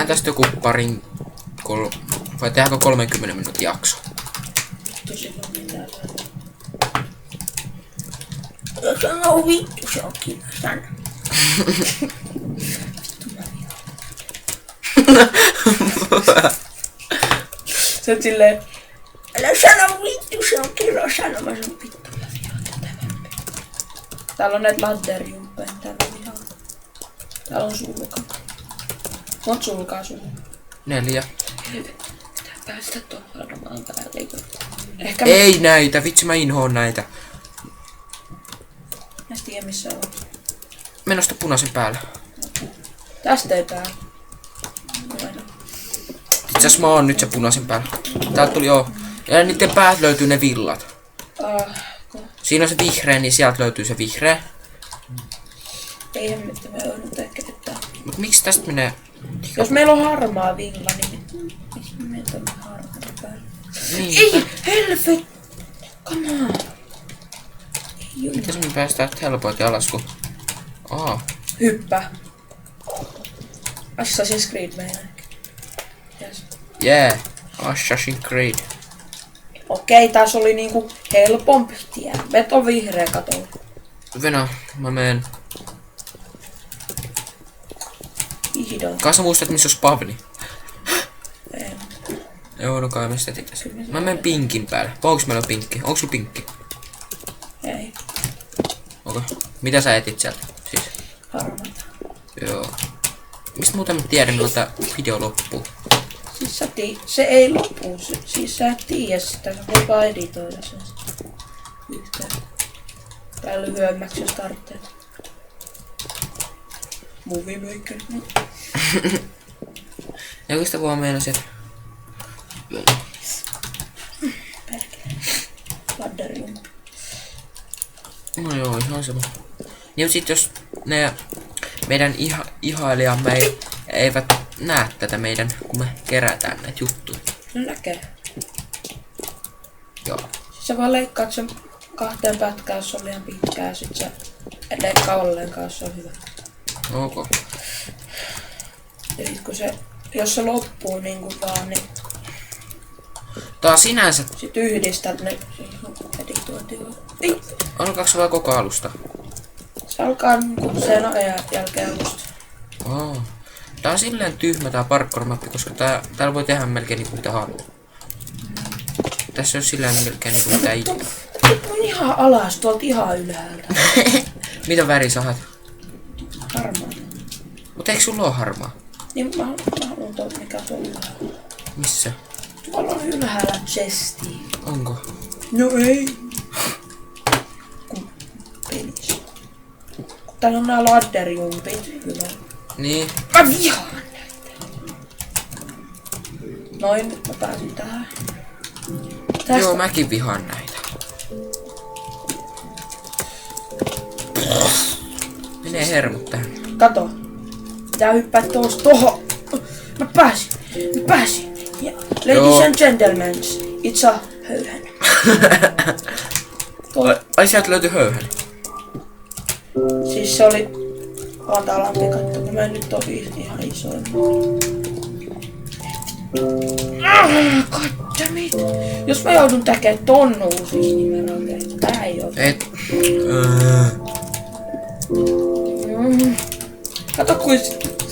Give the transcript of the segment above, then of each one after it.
tehdään tästä joku vai tehdäänkö 30 minuutin jakso? Tosi mitään. Sano vittu, se on kiva sana. Se on silleen, älä sano vittu, se on kiva sana. Mä sanon vittu, mä vihaan tätä vämpiä. Täällä on näitä ladderjumppeja, täällä on vihaa. Täällä on sulka. Mont sulkaa sulla? 4. Pitää päästä tuon varmaan päälle. Ehkä Ei näitä, vitsi mä inhoon näitä. mä tiedä missä on. Menosta punaisen päälle. Tästä ei päällä. Itse asiassa mä oon nyt se punaisen päällä. Täältä tuli ja niiden päät löytyy ne villat. Siinä on se vihreä, niin sieltä löytyy se vihreä. Ei hemmettä, mä joudun tekemään. Mut miksi tästä menee? Jos meillä on harmaa villa, niin miksi me meitä on harmaa päällä? Niin. Ei, helvet! Come on! Mitäs me päästään helpoiten alas kun... Hyppää. Assassin's Creed meidän. Yes. Yeah, Assassin's Creed. Okei, tässä oli niinku helpompi tie. Veto vihreä katolla. Venä, mä menen. Vihdoin. Kanssa muistat missä olisi Pavni. En. Joo, no kai me sitä tiedä. Mä menen pinkin päälle. Onks meillä pinkki? Onks sulla pinkki? Ei. Okei. Mitä sä etit sieltä? Siis. Harmaata. Joo. Mistä muuten mä tiedän milloin tää video loppuu? Siis se ei lopu. Siis sä et tiedä sitä. Sä voit vaan editoida sen. Yhtään. Tai lyhyemmäksi jos tarvitsee. Movie maker. Ja oikeastaan vaan meinasin, että... Perkele. Ladderium. No joo, ihan sama. Niin sit jos ne meidän ihailijamme eivät näe tätä meidän, kun me kerätään näitä juttuja. No näkee. Joo. Siis sä vaan leikkaat sen 2 pätkään, jos on liian pitkää, ja sit sä et leikkaa ollenkaan, jos se on hyvä. Ok. Ja sit kun se, jos se loppuu niinku vaan, niin Tää on sinänsä... sit yhdistät ne editointiin. Ei! Alkaako se vaan koko alusta? Se alkaa niinku sen ajan jälkeen alusta. Tää on silleen tyhmä tää parkour-mappi, koska täällä voi tehdä melkein niinku mitä haluaa. Tässä on silleen melkein niinku mitä itse. On ihan alas, tuolta ihan ylhäältä. Mitä väri sä haet? Harmaata. Mut eikö sulla oo harmaa? Niin mä haluun tuolta mikä tuolla. Missä? Tuolla on ylhäällä chesti. Onko? No ei. Kun penis. Kun täällä on nää ladderjumpit. Hyvä. Niin. Mä vihaan näitä. Noin, nyt mä pääsin tähän. Tästä. Joo, mäkin vihaan näitä. Menee hermot tähän. Kato. Pitää hyppää tuosta tohon. Mä pääsin. Ja ladies and gentlemen, it's a höyhen. Ai sieltä löytyi höyhen. Siis se oli matalampi katto. Mä nyt on ihan isoin. Goddammit. Jos mä joudun tekemään ton uusiksi, niin mä rakennan. Tää ei oo. Et. Kato kuin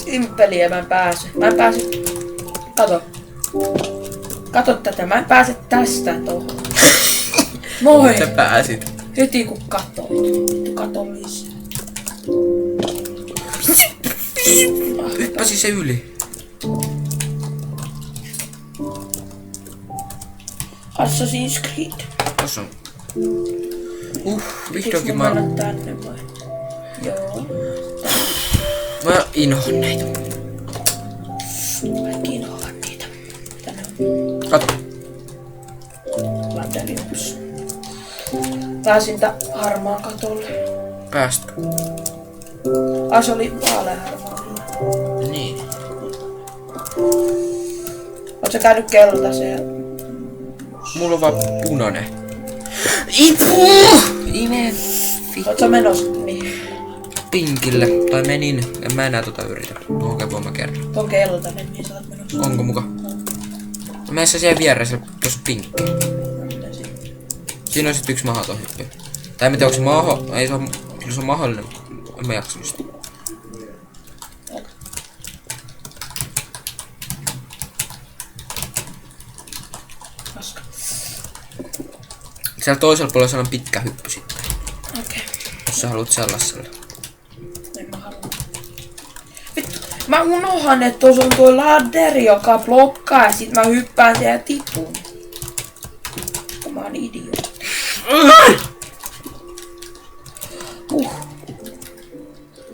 simppeliä mä en pääse. Mä en pääse. Kato. Kato tätä. Mä en pääse tästä tohon. Noin. Sä pääsit. Heti kun katoin. Kato lisää. Hyppäsi se yli. Assassin's Creed. Tossa on. Vihdoinkin Pitikö mä... mennä tänne vai? Joo. Mä inhoan näitä. Kaikki inhoavat niitä. Tänne on Katso. Ladderjumps. Pääsin harmaan katolle. Päästä. Ai se oli vaaleanharmaa. Niin. Oot sä käynyt keltaiseen? Mulla on vaan punainen. Ipu! Ime. Oot sä menossa niin? pinkille. Tai menin. En mä enää tota yritä. No okei, voin mä kerran. Tuon keltainen, mihin sä oot menossa. Onko muka? Mene sä siihen vieressä, jos pinkki. Siinä on sit yksi mahaton hyppy. Tai en tiedä, onko se maho... Ei se on... Kyllä se on mahdollinen. En mä jaksa just. Paska. Siellä toisella puolella on pitkä hyppy sitten. Okei. Jos sä haluat sellaisella. En mä halua. Vittu. Mä unohan, että tuossa on tuo ladderi, joka blokkaa ja sit mä hyppään siellä ja tipun. Mä oon idiootti.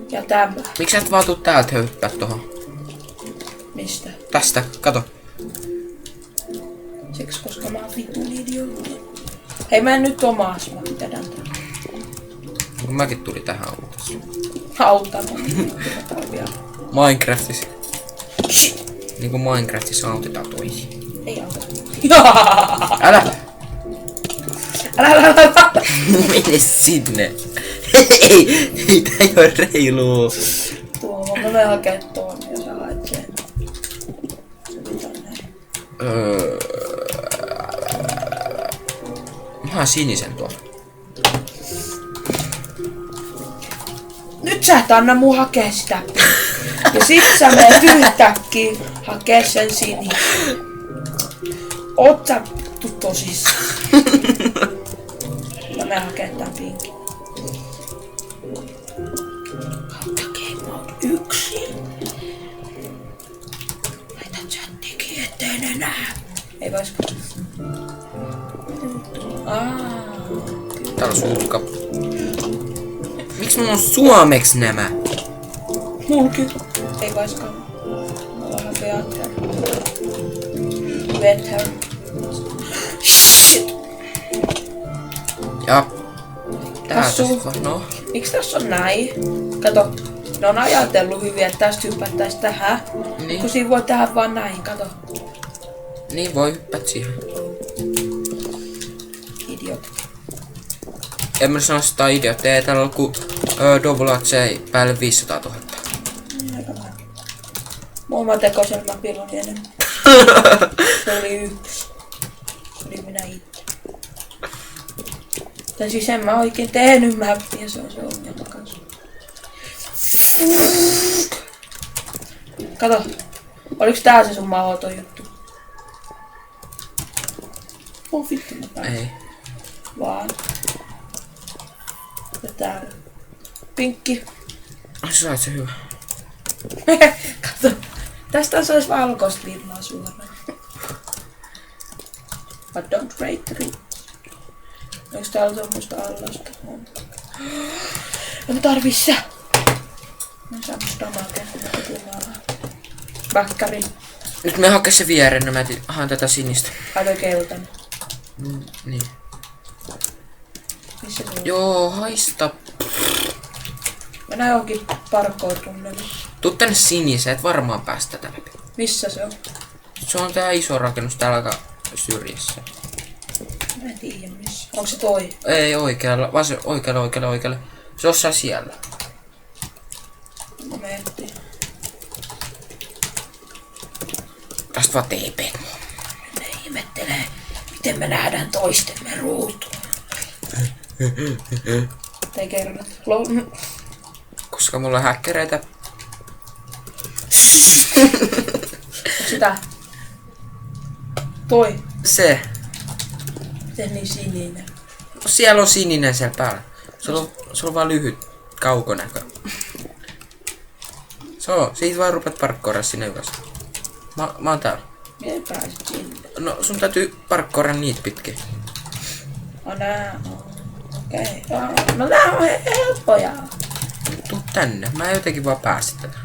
Ja tämä. Miksi sä et vaan tuu täältä hyppää tohon? Mistä? Tästä, kato. Siksi, koska mä oon vitun idiootti. Hei, mä en nyt oo maassa, mä vedän tän. Kun mäkin tuli tähän autossa. Auttaa mä. Minecraftissa. Niinku Minecraftissa autetaan toisiin. Ei auta. Älä! Älä. Mene sinne. Ei, tää ei oo reiluu. Tuo, mä menen hakee tuon ja sä haet sen. Se pitää näin. Mä oon sinisen tuolla. Nyt sä et anna mun hakee sitä. Ja sit sä menet yhtäkkiä hakee sen sinisen. Oot sä vittu tosissaan. Mä menen hakee tän pinkin. Kautta game mode 1. Laita chattikin eteen enää. Ei voisiko? Täällä on sulka. Miksi mulla on suomeksi nämä? Mulki. Ei voiskaan. Mulla on better. Better. Shit. Ja. Tää Hassu. tässä no. Miks tässä on näin? Kato. Ne on ajatellut hyvin, että tästä hyppättäis tähän. Niin. Kun siinä voi tehdä vaan näin, kato. Niin voi hyppät siihen. Idiot. En mä sano sitä idiootteja. Ei täällä ole ku Dovlatse päälle 500 000. Aika vähän. Mulla tekoisen mä piloni enemmän. Se oli 1. Se oli minä itse. Tai siis en mä oikein tehnyt mäppiä, se on se ongelma kanssa. Kato, oliks tää se sun mahdoton juttu? Oh vittu mä pääsin. Ei. Vaan. Ja täällä. Pinkki. Sä sait se hyvä. Kato. Tästä sais valkoista virnaa suoraan. But don't rate the. Onks täällä tommoista allasta? Mä tarvii se. Mä saan musta damakea, kun mä kuumaa. Väkkäri. Nyt me hakee se viereen, mä haen tätä sinistä. Ai toi keltainen. Niin. Missä se on? Joo, haista. Mennään johonkin parkour-tunneliin. Tuu tänne siniseen, et varmaan päästä tätä läpi. Missä se on? Se on tää iso rakennus täällä aika syrjässä. Mä en tiedä missä. Onko se toi? Ei oikealla, vaan se oikealle. Se on siellä. Mä miettiin. Tästä vaan TP. Ne ihmettelee, miten me nähdään toistemme ruutuun. Ei kerrot. Koska mulla on häkkäreitä. Sitä. Toi. Se. Miten niin sininen? Siellä on sininen siellä päällä. Se on vaan lyhyt kaukonäkö. Se on. Siitä vaan rupeat parkkooraa sinne ylös. Mä oon täällä. Miten pääsit sinne? No sun täytyy parkkooraa niitä pitkin. Nää on. Okei. No nää on helppoja. Tuu tänne. Mä en jotenkin vaan päästä tätä.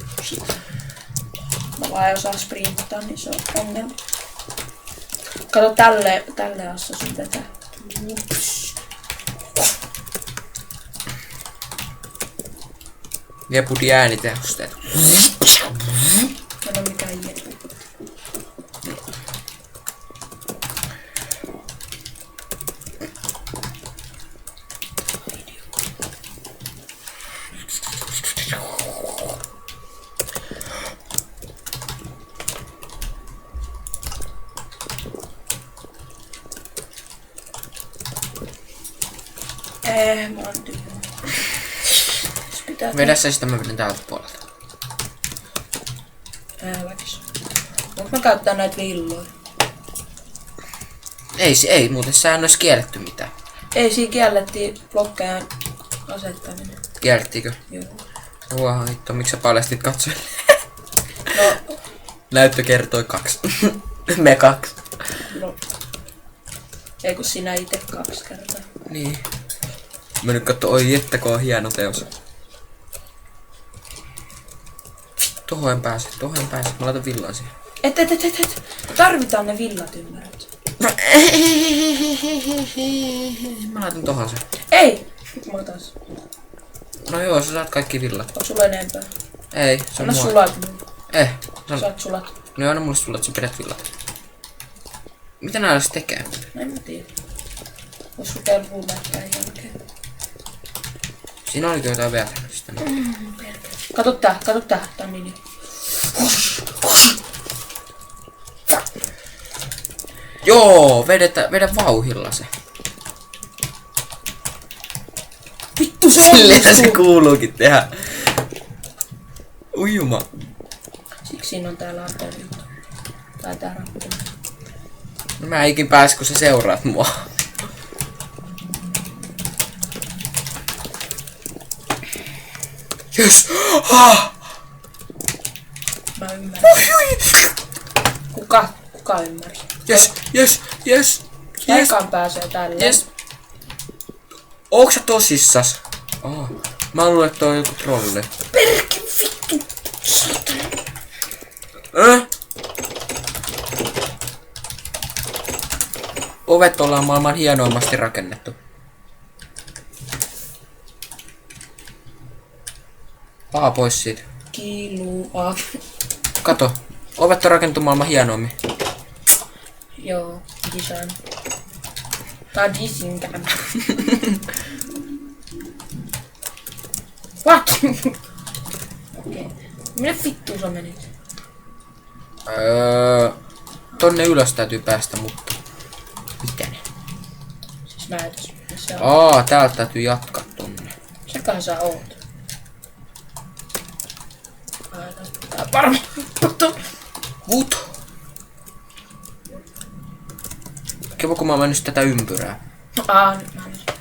Mä vaan en osaa sprinttaa, niin se on ongelma. Kato tälle assa sun vetää. Vielä pudi äänitehosteet. En oo mikään jepu. Mä oon tyhjä. Vedä se sitä, mä vedän täältä puolelta. Älläks. Voinko mä käyttää näitä villoja? Ei muuten, sehän olisi kielletty mitään. Ei, siinä kiellettiin blokkejen asettaminen. Kiellettiinkö? Joo. Wow, hitto, miksi sä paljastit katsojille? No, Näyttö kertoi 2. Me 2. no. Ei kun sinä ite 2 kertaa. Niin. Mä nyt katso, oi jettäkö on hieno teos. Tohon en pääse. Mä laitan villan siihen. Et. Tarvitaan ne villat, ymmärrät. Mä laitan tohon sen. Ei! Mä otas. No joo, sä saat kaikki villat. On sulla enempää? Ei, se on Anna mua. sulat mulle. Saat sulat. No anna mulle sulat, sä pidät villat. Mitä nää olisi tekee? En mä tiedä. Vois sun käydä huumeetpäin jälkeen. Siinä olikin jotain verrallista. Kato tää. Tää on niin. Joo, vedä vauhilla se. Vittu se Silleen se onnistuu! kuuluukin tehdä. Ujuma. Siksi siinä on tää lampeli. Tai tää rappeli. No mä eikin pääs, kun sä seuraat mua. Jes! Mä ymmärrän. Kuka ymmärsi? Yes! Aikaan pääsee tälle. Yes! Ootko sä tosissas? Oh. Mä luulen, että on joku trolli. Perke vittu! Satana! Ovet ollaan maailman hienoimmasti rakennettu. Pois siitä. Kilua. Kato. Ovet on rakennettu maailman hienoimmin. Joo, design. Tää on disingän. What? Okei. Minne vittuun sä menit? Tonne ylös täytyy päästä, mutta... Mitä ne? Siis näytös. Missä on? Täältä täytyy jatkaa tonne. Sekähän sä oot. Tää varmaan. What? Kiva, kun mä oon mennyt tätä ympyrää. Nyt mä nyt.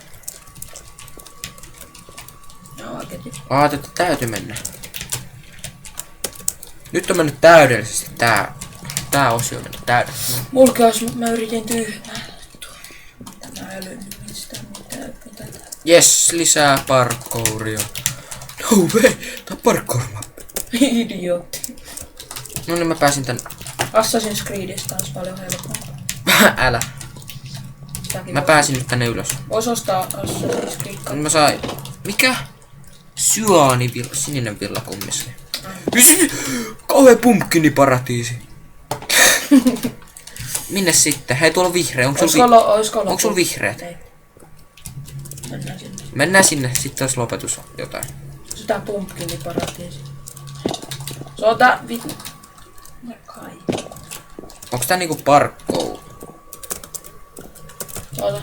Joo, oikeesti. Tätä täytyy mennä. Nyt on mennyt täydellisesti tää osio on mennyt täydellisesti. Mulki ois, mut mä yritin tyhmää. Tämä ei löydy mistään mitään. Yes, lisää parkouria. No way, tää on parkour-mappi. Idiootti. No niin, mä pääsin tän. Assassin's Creedistä olisi paljon helpompaa. Älä. Mä pääsin nyt tänne ylös. Vois ostaa Assassin's Creed. Mä sain... Mikä? Syaanivilla, sininen villa kummissi. Kauhea pumpkiniparatiisi. Minne sitten? Hei, tuolla on vihreä. Onko sul vihreät? Ei. Mennään sinne. Mennään sinne, sitten olisi lopetus jotain. Sitä pumpkiniparatiisi. Se on tää vittu. No kai. Onks tää niinku parkkou? Ota.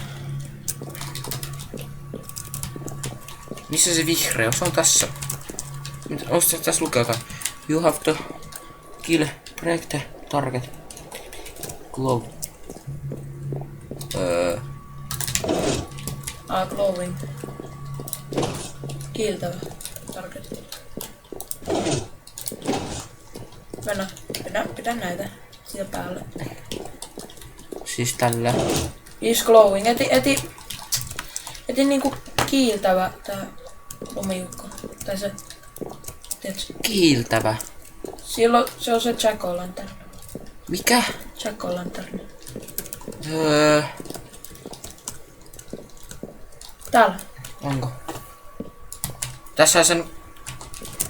Missä se vihreä on? Se on tässä. Onko tässä lukee jotain? You have to kill, break the target. Glow. Glowing. Kiiltävä. Target. Pidä näitä. Siitä päälle. Siis tällä. Is glowing. Eti niinku kiiltävä tää lumijukko. Tai se... Tiedätkö? Kiiltävä. Silloin se on se jack-o'-lantern. Mikä? Jack-o'-lantern. Täällä. Onko? Tässä sen...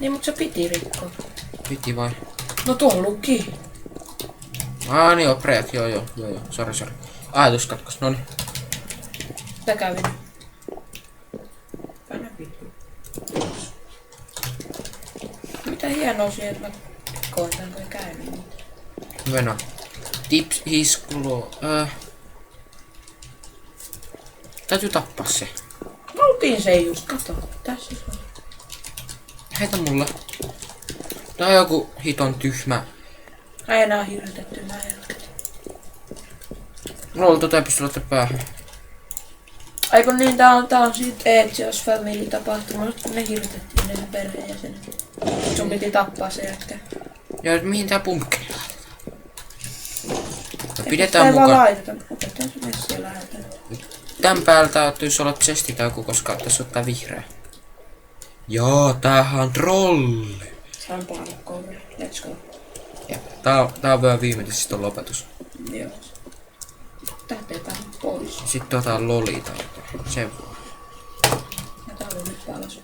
Niin mut se piti rikkoa. Piti vai? No tuohon luki. Niin joo, break. Joo. Sori. Ajatus katkos, noniin. Mitä kävin? Mitä hienoa siihen, että mä koen tän kun ei käynyt niitä. Hyvä. Tips his glow. Täytyy tappaa se. No otin sen just, kato. Tässä se on. Heitä mulle. Tää on joku hiton tyhmä. Ai enää hirtetty nää jälkeen. Mulla ei pysty laittaa päähän. Aiku niin, tää on siitä Eetsios Family -tapahtumasta, kun ne hirtettiin ne perheenjäsenet. Sun piti tappaa se jätkä. Ja mihin tää pumpkini laitetaan? Ei Pidetään vaan mukaan. laitetaan. Otetaan se messiä lähetään. Tän päällä täytyis olla chesti tai joku, koska tässä on tää vihreä. Joo, tämähän on trolli. Se on parkour. Let's go. Ja, tää on vielä viimeisesti on lopetus. Joo. Tähtepään pois. Sitten otetaan loli täältä. Se Ja tää oli nyt päällä sun.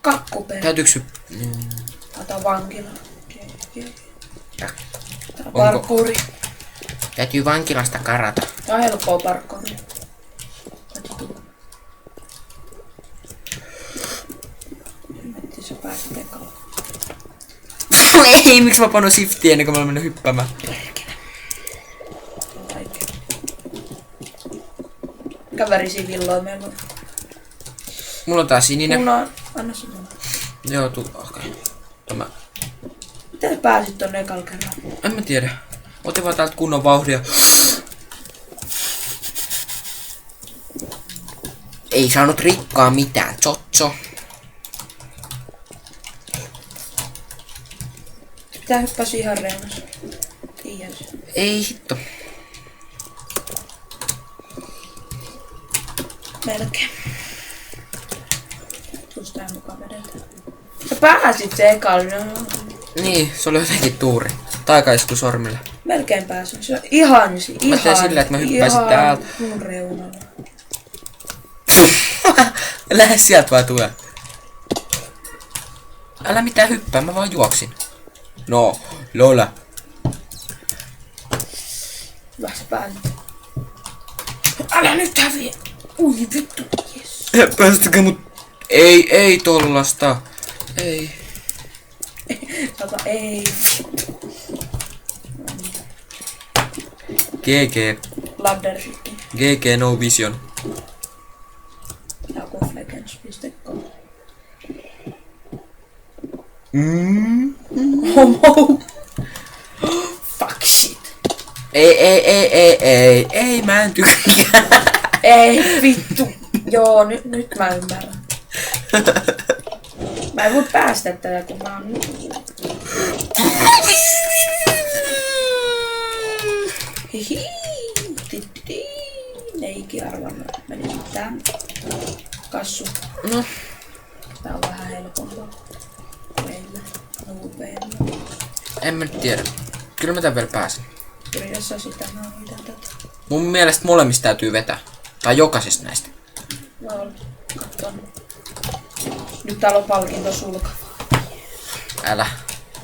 Kakkuperä. täytyykö Ota vankila. Tää on Onko- parkouri. täytyy vankilasta karata. Tää on helppoa parkouri. Mietin sä pääsit ekalla. Ei, miksi mä panon shiftiä ennen kuin mä olen mennyt hyppäämään? Vaikea. Mikä värisiä villoja meillä on? Mulla on tää sininen. Anna sinua. Joo, okei. Tämä. Miten sä pääsit tonne ekalla kerralla? En mä tiedä. Otin vaan täältä kunnon vauhdia. Ei saanut rikkaa mitään, tsotso. Pitää hyppäs ihan reunassa. Tiedän se. Ei hitto. Melkein. Tuus tää mukaan vedetään. Sä pääsit se ekalla. No. Niin, se oli jotenkin tuuri. Taikaisku sormille. Melkein pääsin. Se on ihan Mä tein silleen, että mä hyppäsin täältä. mun reunalla. Lähde sieltä vaan tulee. Älä mitään hyppää, mä vaan juoksin. No, Lola. Hyvä sä pääsit. Älä nyt häviä. Ui vittu. Yes. Päästäkö mut? Ei tollasta. Ei. Sata ei. GG. Ladder sitten. GG no vision. Jakuflegends.com. Homo. Fuck shit. Ei, mä en tykkää. Ei vittu. Joo, nyt mä ymmärrän. Mä en voi päästä tätä, kun mä oon... Hihi. Titti. Neiki arvannut. Meni tän. Kassu. No. Tää on vähän helpompaa. Meillä. Nopeilla. En mä nyt tiedä. Kyllä mä tän vielä pääsen. Kirjassa sitä noita tätä. Mun mielestä molemmista täytyy vetää. Tai jokaisesta näistä. No, katson. Nyt täällä on palkinto sulka. Älä.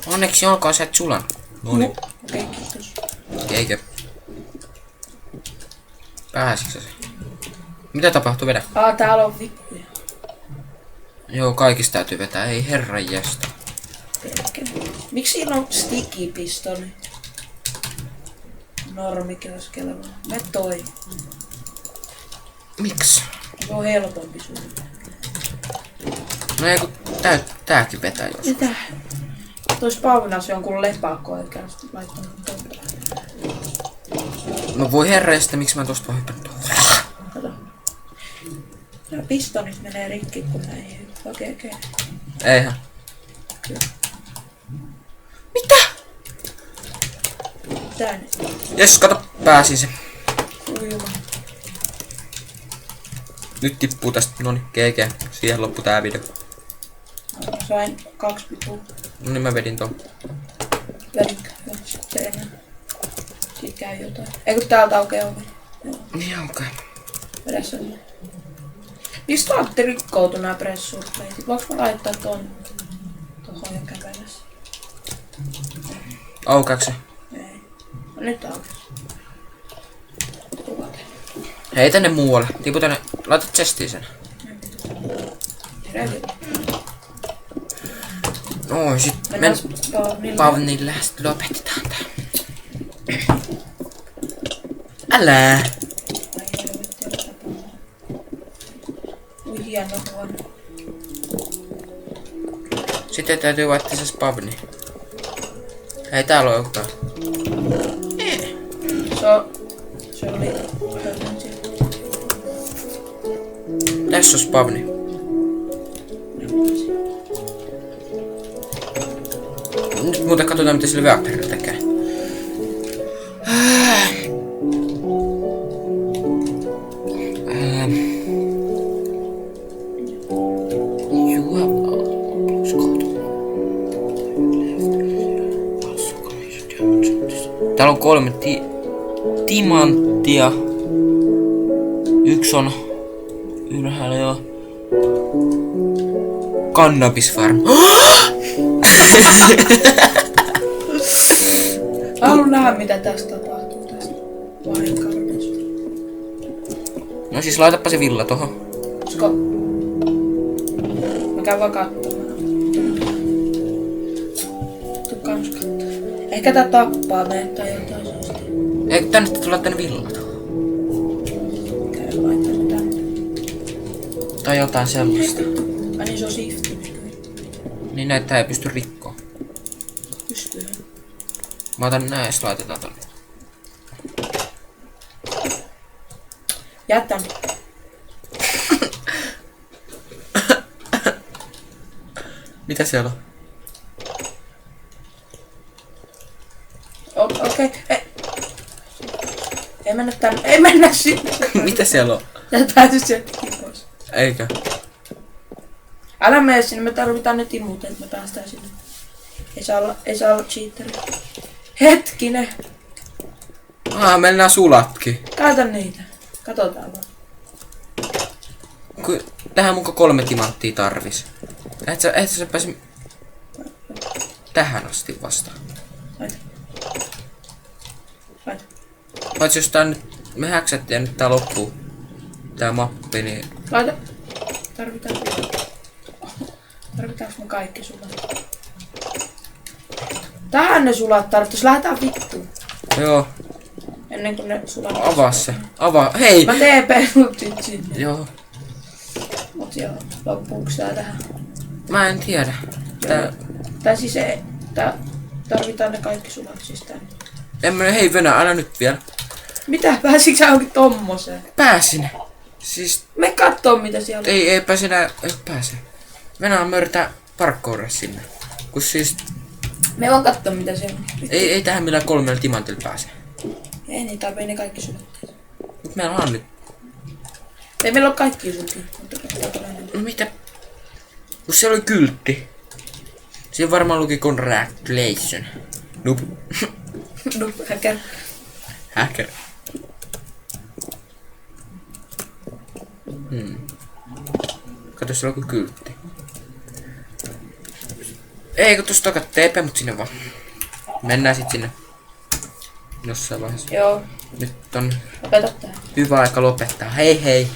Onneksi olkoon sä et sulan. Noniin. Okei, kiitos. Eikö? Pääsitkö se? Mitä tapahtuu vedä? Täällä on vippuja. Joo, kaikista täytyy vetää. Ei herranjesta. Perkele. Miksi siinä on sticky pistoni? Normi keskellä. Me toi. Miksi? Se on helpompi sulle. No ei kun tääkin vetää jos. Mitä? Tois Paunas jonkun lepakko oikeasti laittanut tonne. No voi herreistä, miksi mä tosta vaan hyppännyt. Kato. Nämä pistonit menee rikki kun näin hyppää. Okei. Eihän. Kyllä. Mitä? Tää nyt. Jes, kato, pääsin se. Ujuma. Nyt tippuu tästä. Noni, GG. Siihen loppu tää video. Mä sain 2 pipua. No niin mä vedin ton. Vedinkö? Joo, sitten enää. Siitä käy jotain. Ei kun täältä aukeaa ovi. Joo, Niin okei. vedä sen. Mistä olette rikkoutu nää pressuurpleitit? Voinko mä laittaa ton tohon ja kävellä? Aukeaks se? Ei. No nyt aukesi. Tuote. Heitä ne muualle. Tipu tänne. Laita chestiin sen. Revi. No sit Mennään men spawnille. Pavnille. Sit lopetetaan tää. Älä. Ai helvetti, ota tapaa. Ui hieno huone. Sitten täytyy vaihtaa se spavni. Ei täällä oo jotain. Se oli... Tässä on spavni. Nyt muuten katsotaan mitä sillä Reactorilla tekee. Täällä on 3 timanttia. Yksi on ylhäällä jo. Cannabis farm. Haluan nähdä mitä tästä tapahtuu tästä vahinkarmista. No siis laitapa se villa tohon. Mä käyn vaan katsomaan. Tuu kans katsomaan. Ehkä tää tappaa meitä tai jotain sellaista. Eikö tänne tulla tänne villat? Käy laittaa tänne. Tai jotain sellaista. Ai niin se on sifti. Niin näitä ei pysty rikkoon. Pystyy. Mä otan nää ja sit laitetaan tonne. Jätän. Mitä siellä on? Okei. Ei mennä tänne. Ei mennä sinne. Mitä siellä on? Tää täytyy sieltä pois. Eikö? Älä mene sinne. Me tarvitaan ne timut, että me päästään sinne. Ei saa olla cheateri. Hetkinen. Mennään sulatkin. Käytä niitä. Katsotaan vaan. Tähän muka 3 timanttia tarvis. Et sä pääsi tähän asti vasta. Laita. Paitsi jos tää nyt, me häksättiin ja nyt tää loppuu. Tää mappi, niin... Laita. Tarvitaanko me kaikki sulat? Tähän ne sulat tarvittais. Lähetään vittuun. Joo. Ennen kuin ne sulat. Avaa se. Hei! Mä TP-nut sit sinne. Joo. Mut joo, loppuuks tää tähän? Mä en tiedä. Tää siis ei... Tarvitaan ne kaikki sulat siis tänne. Hei Venä, älä nyt vielä. Mitä? Pääsitkö sä johonkin tommoseen? Pääsin. Siis... Me kattoo mitä siellä on. Ei pääse enää... Ei pääse. Venä on yrittää parkkouria sinne. Kun siis... Me vaan kattoo mitä siellä on. Ei tähän millään 3 timantilla pääse. Ei niin tarvii ne kaikki sulat. Mut meillä on nyt... Ei meillä oo kaikki sulki. No mitä? Kun siellä oli kyltti. Siinä varmaan luki congratulation. Nope. No, häkä. Hacker. Kato, siellä on kyltti. Ei, kun tuossa takat TP, mut sinne vaan. Mennään sit sinne. Jossain vaiheessa. Joo. Nyt on Lopeta tää. hyvä aika lopettaa. Hei hei.